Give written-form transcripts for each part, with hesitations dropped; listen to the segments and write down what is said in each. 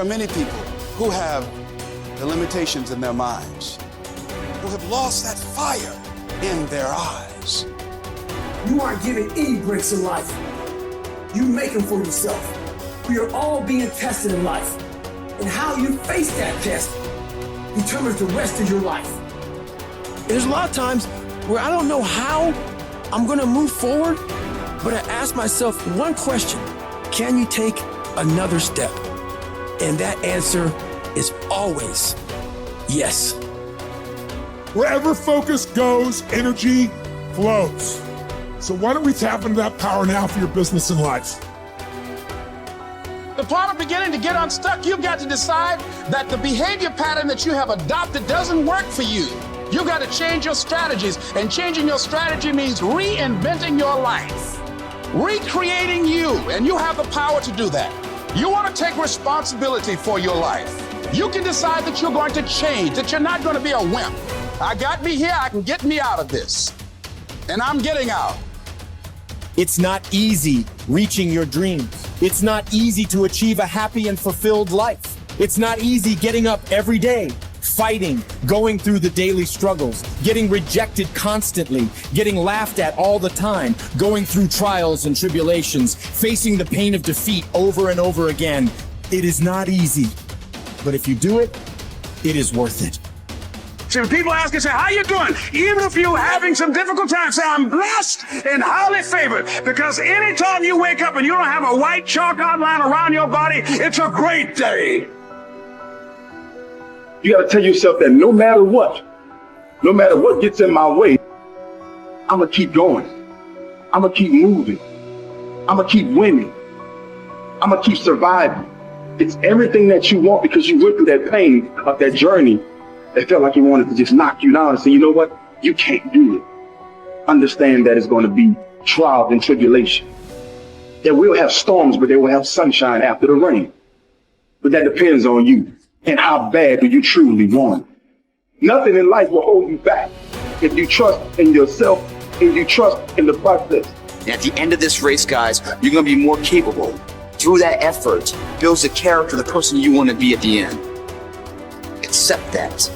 are many people who have the limitations in their minds, who have lost that fire in their eyes. You aren't given any breaks in life. You make them for yourself. We are all being tested in life. And how you face that test determines the rest of your life. There's a lot of times where I don't know how I'm gonna move forward, but I ask myself one question: can you take another step? And that answer is always yes. Wherever focus goes, energy flows. So why don't we tap into that power now for your business and life? The part of beginning to get unstuck, you've got to decide that the behavior pattern that you have adopted doesn't work for you. You've got to change your strategies, and changing your strategy means reinventing your life, recreating you, and you have the power to do that. You want to take responsibility for your life. You can decide that you're going to change, that you're not going to be a wimp. I got me here, I can get me out of this, and I'm getting out. It's not easy reaching your dreams. It's not easy to achieve a happy and fulfilled life. It's not easy getting up every day, fighting, going through the daily struggles, getting rejected constantly, getting laughed at all the time, going through trials and tribulations, facing the pain of defeat over and over again. It is not easy, but if you do it, it is worth it. See, when people ask you, say, how you doing? Even if you're having some difficult times, say, I'm blessed and highly favored. Because anytime you wake up and you don't have a white chalk outline around your body, it's a great day. You got to tell yourself that no matter what gets in my way, I'm going to keep going. I'm going to keep moving. I'm going to keep winning. I'm going to keep surviving. It's everything that you want, because you went through that pain of that journey. It felt like he wanted to just knock you down and say, you know what? You can't do it. Understand that it's going to be trials and tribulation. That we'll have storms, but they will have sunshine after the rain. But that depends on you and how bad do you truly want it. Nothing in life will hold you back if you trust in yourself and you trust in the process. And at the end of this race, guys, you're going to be more capable. Through that effort, builds the character, the person you want to be at the end. Accept that.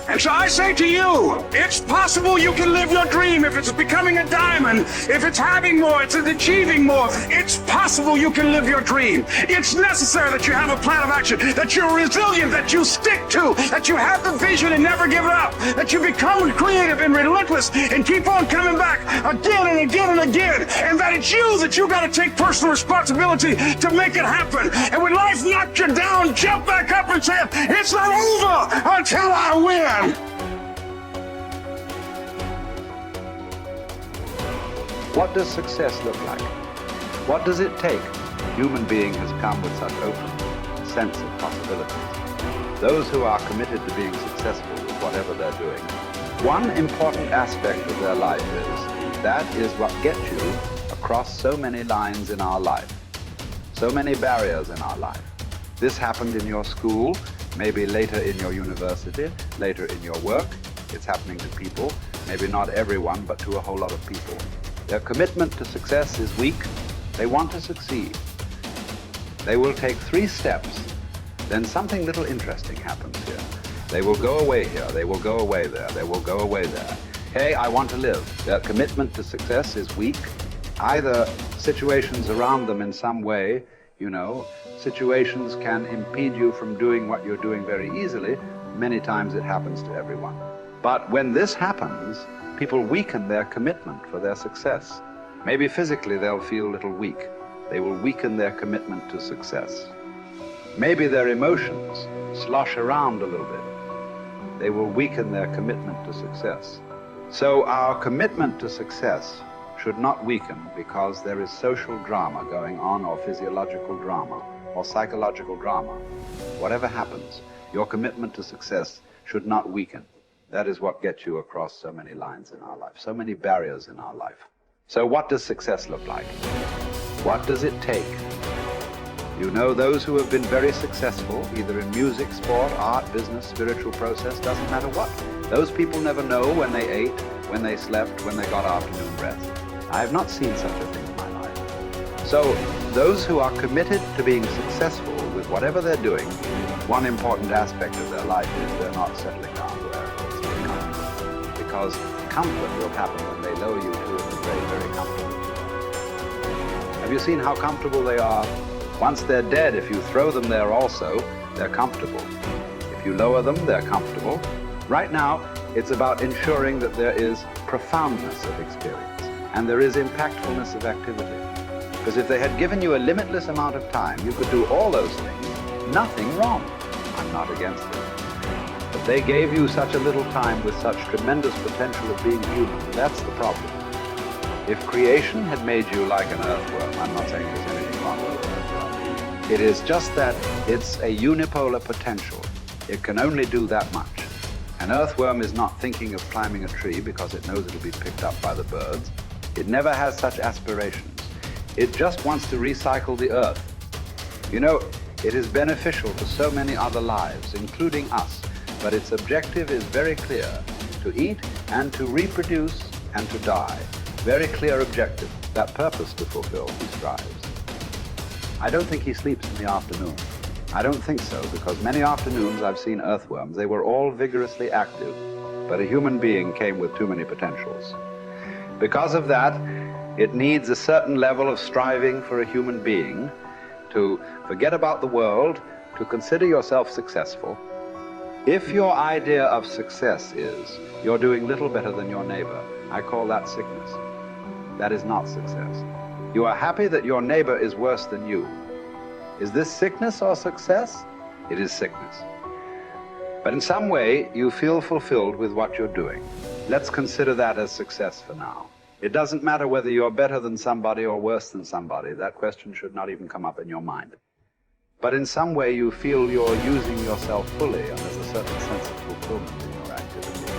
And so I say to you, it's possible you can live your dream. If it's becoming a diamond, if it's having more, it's achieving more, it's possible you can live your dream. It's necessary that you have a plan of action, that you're resilient, that you stick to, that you have the vision and never give it up, that you become creative and relentless and keep on coming back again and again and again, and that it's you that you got to take personal responsibility to make it happen. And when life knocks you down, jump back up and say, it's not over until I win. What does success look like? What does it take? A human being has come with such open sense of possibilities. Those who are committed to being successful with whatever they're doing, one important aspect of their life that is what gets you across so many lines in our life, so many barriers in our life. This happened in your school, maybe later in your university, later in your work. It's happening to people, maybe not everyone, but to a whole lot of people. Their commitment to success is weak. They want to succeed. They will take 3 steps, then something little interesting happens here. They will go away here, they will go away there, they will go away there. Hey, I want to live. Their commitment to success is weak. Either situations around them in some way, situations can impede you from doing what you're doing very easily. Many times it happens to everyone. But when this happens, people weaken their commitment for their success. Maybe physically they'll feel a little weak. They will weaken their commitment to success. Maybe their emotions slosh around a little bit. They will weaken their commitment to success. So our commitment to success should not weaken because there is social drama going on, or physiological drama, or psychological drama. Whatever happens, your commitment to success should not weaken. That is what gets you across so many lines in our life, so many barriers in our life. So what does success look like? What does it take? Those who have been very successful, either in music, sport, art, business, spiritual process, doesn't matter what. Those people never know when they ate, when they slept, when they got afternoon rest. I have not seen such a thing in my life. So those who are committed to being successful with whatever they're doing, one important aspect of their life is they're not settling down where it's very comfortable. Because comfort will happen when they lower you to a very, very comfortable. Have you seen how comfortable they are? Once they're dead, if you throw them there also, they're comfortable. If you lower them, they're comfortable. Right now, it's about ensuring that there is profoundness of experience and there is impactfulness of activity. Because if they had given you a limitless amount of time, you could do all those things, nothing wrong. I'm not against it. But they gave you such a little time with such tremendous potential of being human. That's the problem. If creation had made you like an earthworm, I'm not saying there's anything wrong with an earthworm. It is just that it's a unipolar potential. It can only do that much. An earthworm is not thinking of climbing a tree because it knows it'll be picked up by the birds. It never has such aspirations. It just wants to recycle the earth. You know, it is beneficial to so many other lives, including us, but its objective is very clear: to eat and to reproduce and to die. Very clear objective. That purpose to fulfill, he strives. I don't think he sleeps in the afternoon. I don't think so, because many afternoons I've seen earthworms. They were all vigorously active, but a human being came with too many potentials. Because of that, it needs a certain level of striving for a human being to forget about the world, to consider yourself successful. If your idea of success is you're doing little better than your neighbor, I call that sickness. That is not success. You are happy that your neighbor is worse than you. Is this sickness or success? It is sickness. But in some way, you feel fulfilled with what you're doing. Let's consider that as success for now. It doesn't matter whether you're better than somebody or worse than somebody. That question should not even come up in your mind. But in some way, you feel you're using yourself fully, and there's a certain sense of fulfillment in your activity.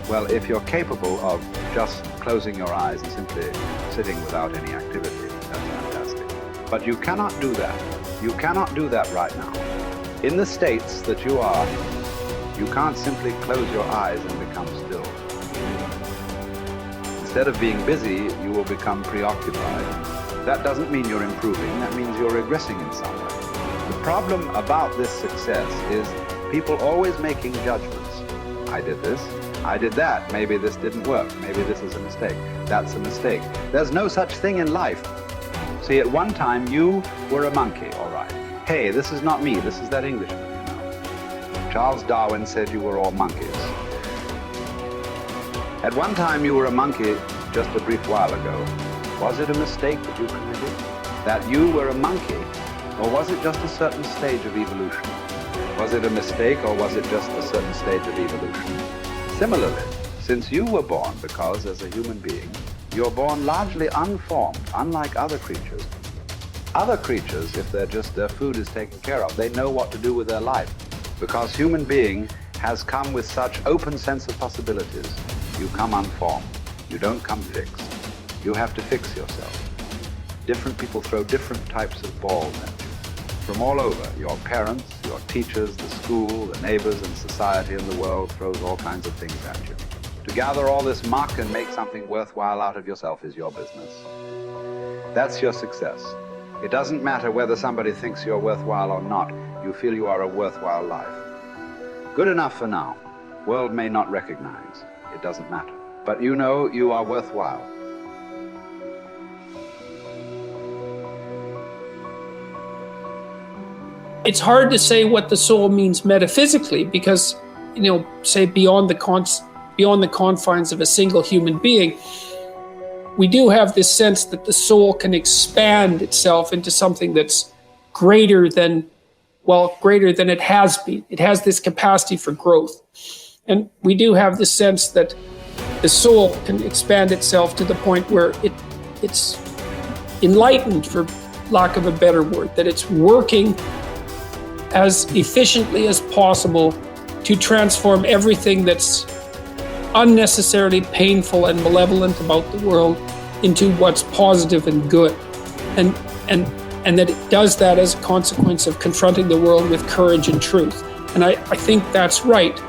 Well, if you're capable of just closing your eyes and simply sitting without any activity, that's fantastic. But you cannot do that. You cannot do that right now. In the states that you are, you can't simply close your eyes and become still. Instead of being busy, you will become preoccupied. That doesn't mean you're improving, that means you're regressing in some way. The problem about this success is people always making judgments. I did this, I did that, maybe this didn't work, maybe this is a mistake, that's a mistake. There's no such thing in life. See, at one time you were a monkey, all right. Hey, this is not me, this is that Englishman, you know. Charles Darwin said you were all monkeys. At one time you were a monkey just a brief while ago. Was it a mistake that you committed? That you were a monkey? Or was it just a certain stage of evolution? Was it a mistake or was it just a certain stage of evolution? Similarly, since you were born, because as a human being, you're born largely unformed, unlike other creatures. Other creatures, if their food is taken care of, they know what to do with their life. Because human being has come with such open sense of possibilities. You come unformed. You don't come fixed. You have to fix yourself. Different people throw different types of balls at you. From all over, your parents, your teachers, the school, the neighbors, and society and the world throws all kinds of things at you. To gather all this muck and make something worthwhile out of yourself is your business. That's your success. It doesn't matter whether somebody thinks you're worthwhile or not. You feel you are a worthwhile life. Good enough for now. World may not recognize. It doesn't matter. But you know you are worthwhile. It's hard to say what the soul means metaphysically because, say beyond the confines of a single human being, we do have this sense that the soul can expand itself into something that's greater than it has been. It has this capacity for growth. And we do have the sense that the soul can expand itself to the point where it's enlightened, for lack of a better word, that it's working as efficiently as possible to transform everything that's unnecessarily painful and malevolent about the world into what's positive and good. And that it does that as a consequence of confronting the world with courage and truth. And I think that's right.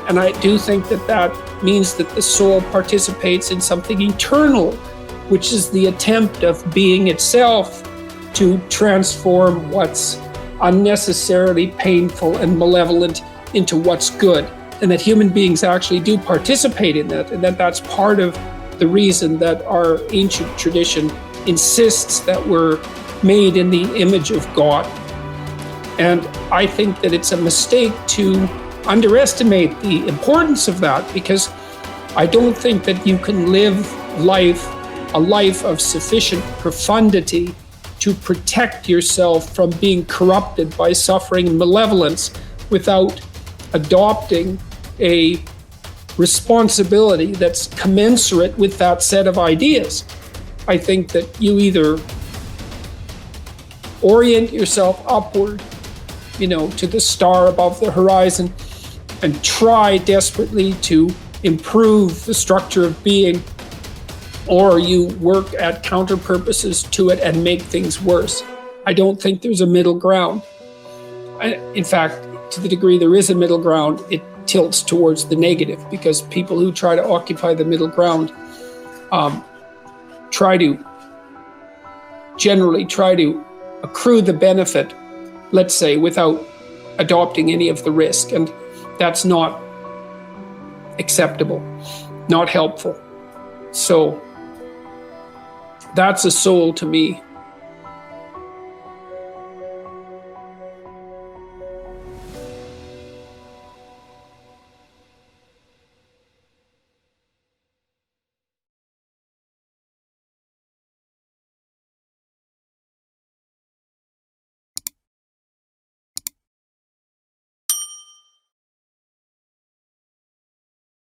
And I do think that means that the soul participates in something eternal, which is the attempt of being itself to transform what's unnecessarily painful and malevolent into what's good, and that human beings actually do participate in that, and that that's part of the reason that our ancient tradition insists that we're made in the image of God. And I think that it's a mistake to underestimate the importance of that, because I don't think that you can live a life of sufficient profundity to protect yourself from being corrupted by suffering and malevolence without adopting a responsibility that's commensurate with that set of ideas. I think that you either orient yourself upward, to the star above the horizon, and try desperately to improve the structure of being, or you work at counter purposes to it and make things worse. I don't think there's a middle ground. In fact, to the degree there is a middle ground, it tilts towards the negative, because people who try to occupy the middle ground generally try to accrue the benefit, let's say, without adopting any of the risk. And that's not acceptable, not helpful. So that's a soul to me.